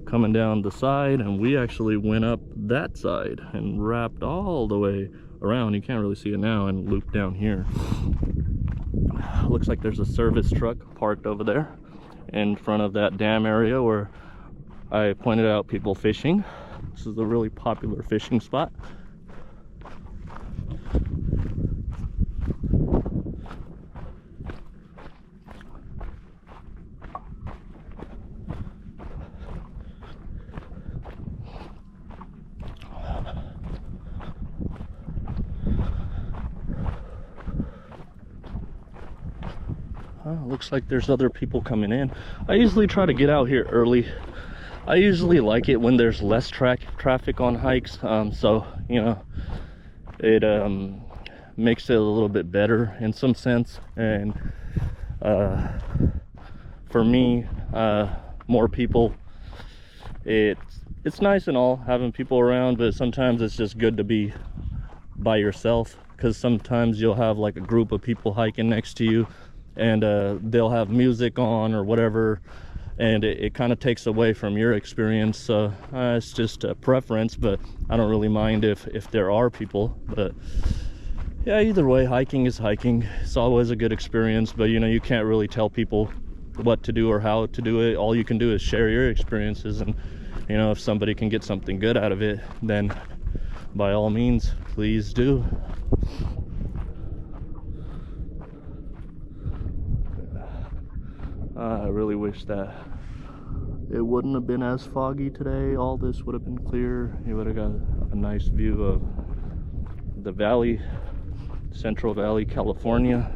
Coming down the side, and we actually went up that side and wrapped all the way around. You can't really see it now, and looped down here. Looks like there's a service truck parked over there in front of that dam area where I pointed out people fishing. This is a really popular fishing spot. Looks like there's other people coming in. I usually try to get out here early. I usually like it when there's less traffic on hikes, so you know, it makes it a little bit better in some sense. And for me, more people, it's nice and all having people around, but sometimes it's just good to be by yourself, because sometimes you'll have like a group of people hiking next to you, and they'll have music on or whatever, and it kind of takes away from your experience. So it's just a preference, but I don't really mind if there are people. But yeah, either way, hiking is hiking. It's always a good experience, but you know, you can't really tell people what to do or how to do it. All you can do is share your experiences, and you know, if somebody can get something good out of it, then by all means, please do. I really wish that it wouldn't have been as foggy today. All this would have been clear. You would have got a nice view of the valley, Central Valley, California.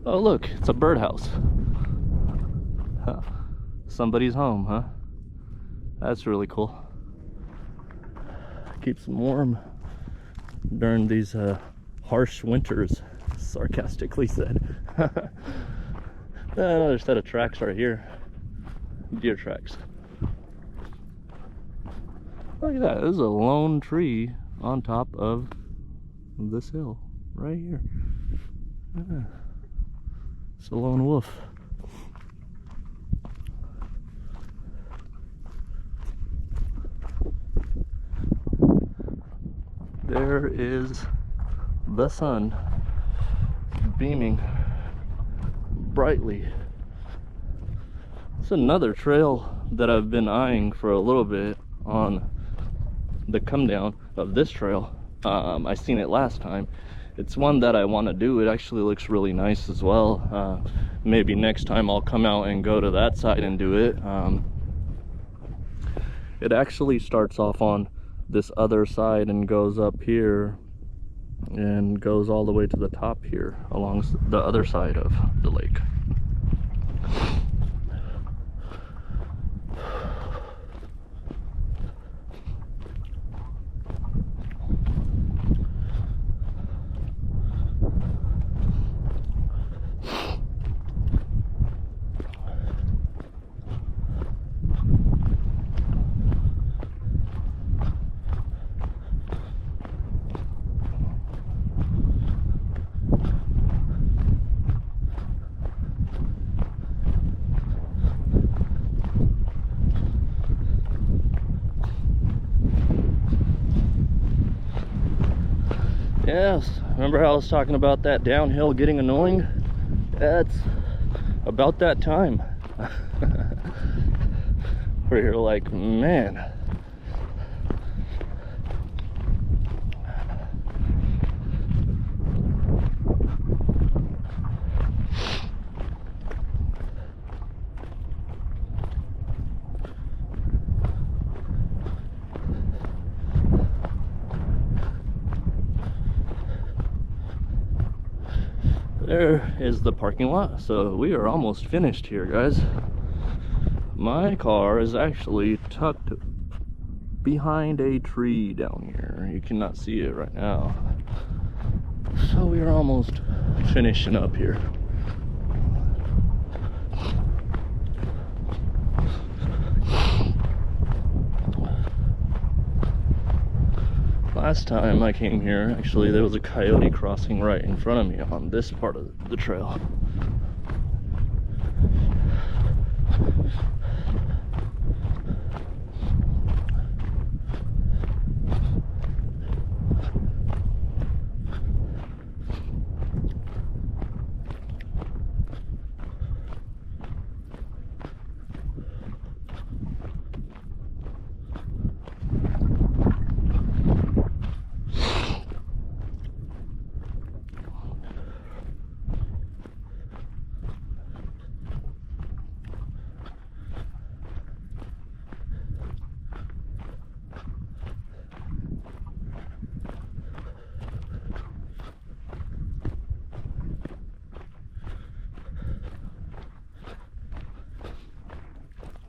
Oh look, it's a birdhouse. Huh. Somebody's home, huh? That's really cool. Keeps them warm during these harsh winters, sarcastically said. Another set of tracks right here. Deer tracks. Look at that. There's a lone tree on top of this hill right here. Yeah. It's a lone wolf. There is the sun beaming brightly. It's another trail that I've been eyeing for a little bit on the come down of this trail. I seen it last time. It's one that I want to do. It actually looks really nice as well. Maybe next time I'll come out and go to that side and do it. It actually starts off on this other side and goes up here and goes all the way to the top here along the other side of the lake. Yes, remember how I was talking about that downhill getting annoying? That's about that time. Where you're like, man. there is the parking lot. So we are almost finished here, guys. My car is actually tucked behind a tree down here. You cannot see it right now. So we are almost finishing up here. Last time I came here, actually, there was a coyote crossing right in front of me on this part of the trail.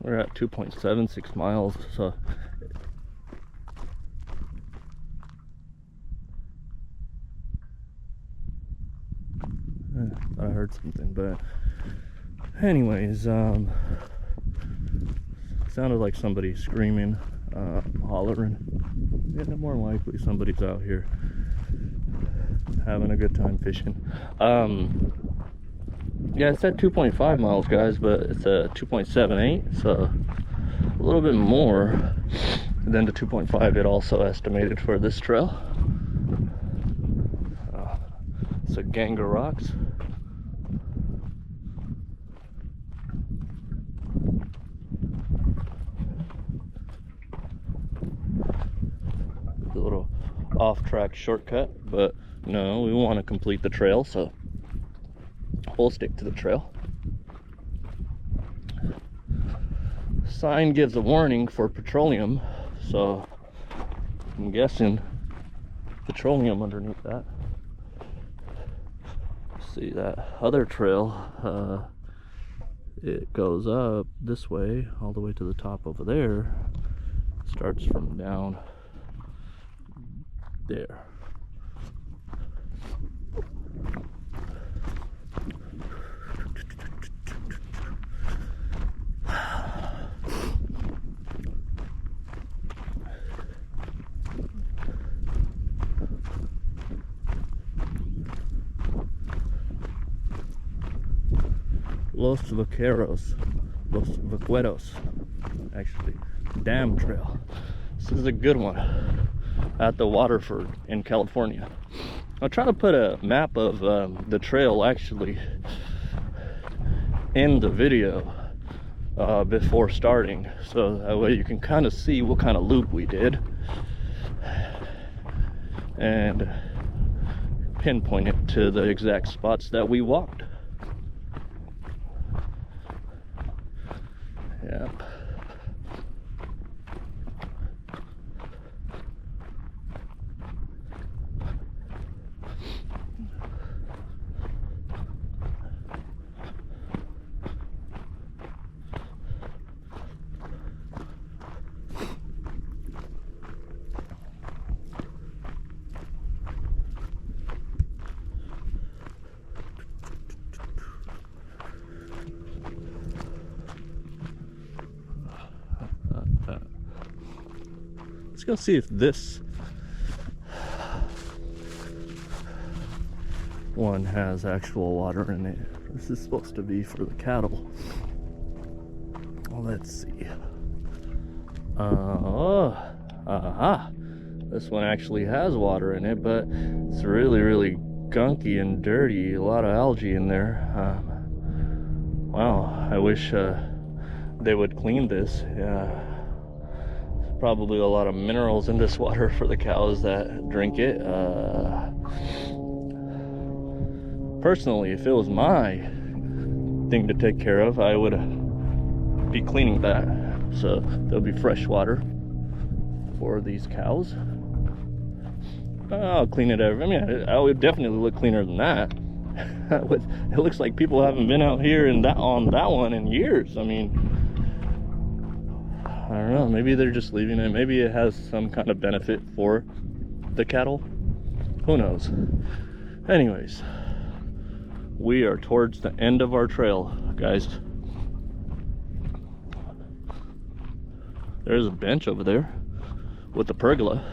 We're at 2.76 miles, so I heard something, but anyways, sounded like somebody screaming, hollering. Yeah, more likely somebody's out here having a good time fishing. Yeah, it said 2.5 miles, guys, but it's a 2.78, so a little bit more than the 2.5 it also estimated for this trail. It's a gang of rocks. A little off-track shortcut, but no, we want to complete the trail, so we'll stick to the trail. Sign gives a warning for petroleum, so I'm guessing petroleum underneath that. See that other trail, it goes up this way all the way to the top over there. Starts from down there. Los Vaqueros actually Dam Trail. This is a good one at the Waterford in California. I'll try to put a map of the trail actually in the video before starting, so that way you can kind of see what kind of loop we did and pinpoint it to the exact spots that we walked. Yep. Let's go see if this one has actual water in it. This is supposed to be for the cattle. Well, let's see. This one actually has water in it, but it's really gunky and dirty. A lot of algae in there. Wow, I wish they would clean this. Yeah. Probably a lot of minerals in this water for the cows that drink it. Personally, if it was my thing to take care of, I would be cleaning that, so there'll be fresh water for these cows. I'll clean it every, I mean, I would definitely look cleaner than that. It looks like people haven't been out here on that one in years. I mean, I don't know, maybe they're just leaving it. Maybe it has some kind of benefit for the cattle. Who knows? Anyways, we are towards the end of our trail, guys. There's a bench over there with the pergola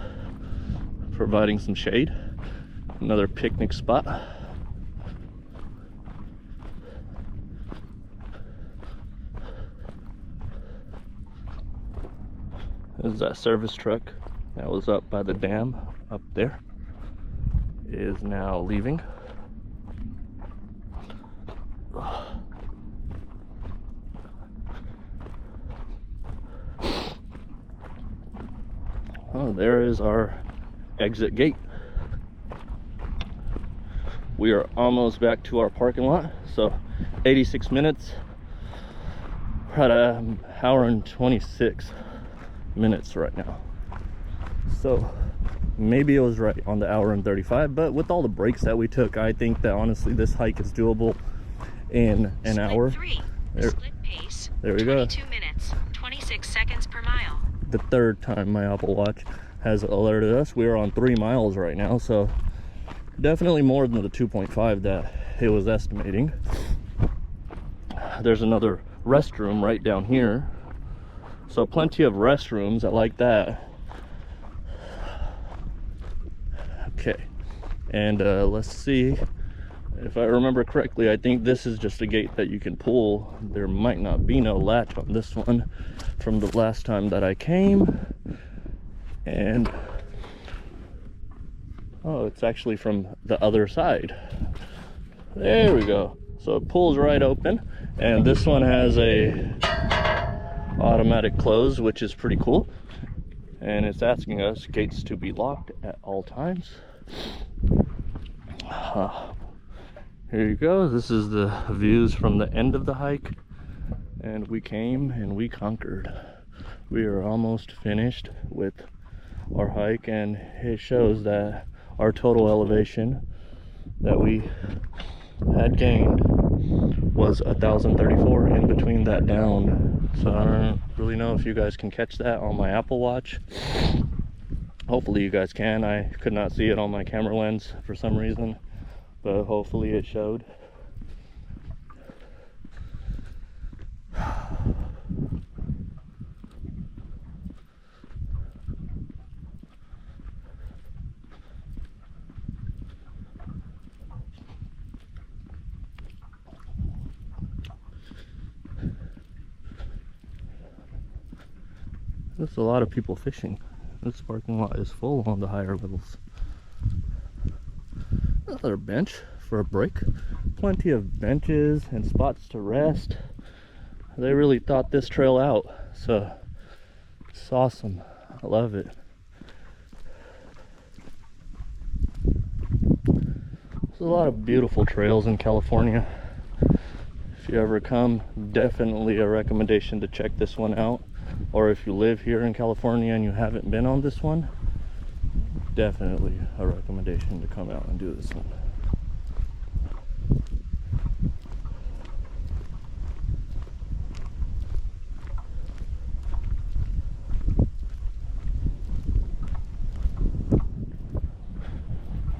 providing some shade. Another picnic spot. This is that service truck that was up by the dam up there. Is now leaving. Oh, there is our exit gate. We are almost back to our parking lot. So 86 minutes. We're at an hour and 26 minutes right now. So maybe it was right on the hour and 35, but with all the breaks that we took, I think that honestly this hike is doable in an hour. Split pace. There we go. 22 minutes, 26 seconds per mile. The third time my Apple Watch has alerted us. We're on 3 miles right now, so definitely more than the 2.5 that it was estimating. There's another restroom right down here, so plenty of restrooms. I like that. Okay, and let's see if I remember correctly. I think this is just a gate that you can pull. There might not be no latch on this one from the last time that I came. And oh, it's actually from the other side. There we go. So it pulls right open, and this one has a automatic close, which is pretty cool. And it's asking us gates to be locked at all times. Here you go. This is the views from the end of the hike, and we came and we conquered. We are almost finished with our hike, and it shows that our total elevation that we had gained was 1,034 in between that down. So I don't really know if you guys can catch that on my Apple Watch. Hopefully you guys can. I could not see it on my camera lens for some reason, but hopefully it showed. There's a lot of people fishing. This parking lot is full on the higher levels. Another bench for a break. Plenty of benches and spots to rest. They really thought this trail out, so it's awesome. I love it. There's a lot of beautiful trails in California. If you ever come, definitely a recommendation to check this one out. Or if you live here in California and you haven't been on this one, definitely a recommendation to come out and do this one.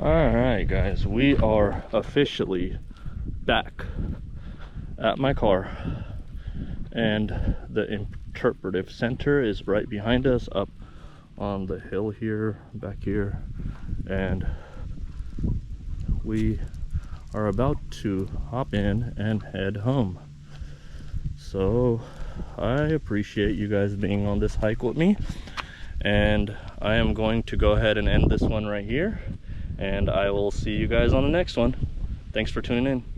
Alright guys, we are officially back at my car, and the interpretive center is right behind us up on the hill here, back here, and we are about to hop in and head home. So I appreciate you guys being on this hike with me, and I am going to go ahead and end this one right here, and I will see you guys on the next one. Thanks for tuning in.